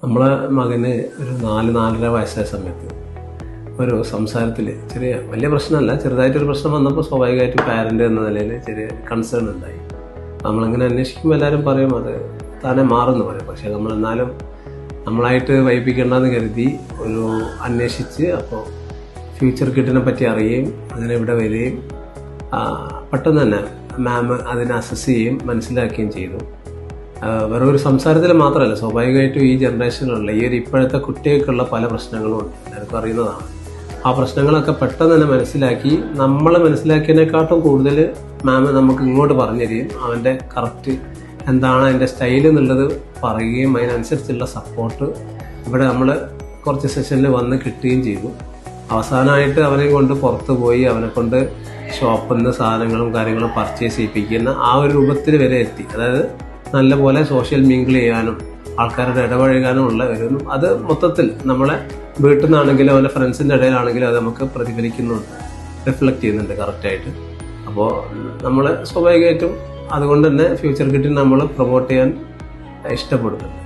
നമ്മളെ മകന് ഒരു 4-4.5 വയസ്സായ സമയത്ത് ഒരു സംസാരത്തിൽ വലിയ പ്രശ്നമല്ല, ചെറുതായിട്ടൊരു പ്രശ്നം വന്നപ്പോൾ സ്വാഭാവികമായിട്ടും പാരൻ്റ് എന്ന നിലയിൽ ചെറിയ കൺസേൺ ഉണ്ടായി. നമ്മളിങ്ങനെ അന്വേഷിക്കുമ്പോൾ എല്ലാവരും പറയും അത് താനെ മാറുമെന്ന് പറയും. പക്ഷേ നമ്മളെന്നാലും നമ്മളായിട്ട് വൈപ്പിക്കേണ്ടെന്ന് കരുതി ഒരു അന്വേഷിച്ച് അപ്പോൾ ഫ്യൂച്ചർ കിഡിനെ പറ്റി അറിയുകയും അങ്ങനെ ഇവിടെ വരികയും പെട്ടെന്ന് തന്നെ മാം അതിനെ അസസ് ചെയ്യുകയും മനസ്സിലാക്കുകയും ചെയ്തു. വെറും ഒരു സംസാരത്തിൽ മാത്രമല്ല, സ്വാഭാവികമായിട്ടും ഈ ജനറേഷനിലുള്ള ഈ ഒരു ഇപ്പോഴത്തെ കുട്ടികൾക്കുള്ള പല പ്രശ്നങ്ങളും ഉണ്ട്, എല്ലാവർക്കും അറിയുന്നതാണ്. ആ പ്രശ്നങ്ങളൊക്കെ പെട്ടെന്ന് തന്നെ മനസ്സിലാക്കി നമ്മൾ മനസ്സിലാക്കിയതിനെക്കാട്ടും കൂടുതൽ മാം നമുക്ക് ഇങ്ങോട്ട് പറഞ്ഞു തരികയും അവൻ്റെ കറക്റ്റ് എന്താണ് അതിൻ്റെ സ്റ്റൈൽ എന്നുള്ളത് പറയുകയും അതിനനുസരിച്ചുള്ള സപ്പോർട്ട് ഇവിടെ നമ്മൾ കുറച്ച് സെഷനിൽ വന്ന് കിട്ടുകയും ചെയ്തു. അവസാനമായിട്ട് അവനെ കൊണ്ട് പുറത്ത് പോയി അവനെ കൊണ്ട് ഷോപ്പിൽ നിന്ന് സാധനങ്ങളും കാര്യങ്ങളും പർച്ചേസ് ചെയ്യിപ്പിക്കുന്ന ആ ഒരു രൂപത്തിൽ വരെ എത്തി. അതായത് നല്ലപോലെ സോഷ്യൽ മിങ്കിൾ ചെയ്യാനും ആൾക്കാരുടെ ഇടപഴകാനും ഉള്ള വരുന്നു. അത് മൊത്തത്തിൽ നമ്മളെ വീട്ടിൽ നിന്നാണെങ്കിലും അവൻ്റെ ഫ്രണ്ട്സിൻ്റെ ഇടയിലാണെങ്കിലും അത് നമുക്ക് പ്രതിഫലിക്കുന്നുണ്ട്, റിഫ്ലക്റ്റ് ചെയ്യുന്നുണ്ട് കറക്റ്റായിട്ട്. അപ്പോൾ നമ്മൾ സ്വാഭാവികമായിട്ടും അതുകൊണ്ട് തന്നെ ഫ്യൂച്ചർ കിഡിനെ നമ്മൾ പ്രൊമോട്ട് ചെയ്യാൻ ഇഷ്ടപ്പെടുന്നുണ്ട്.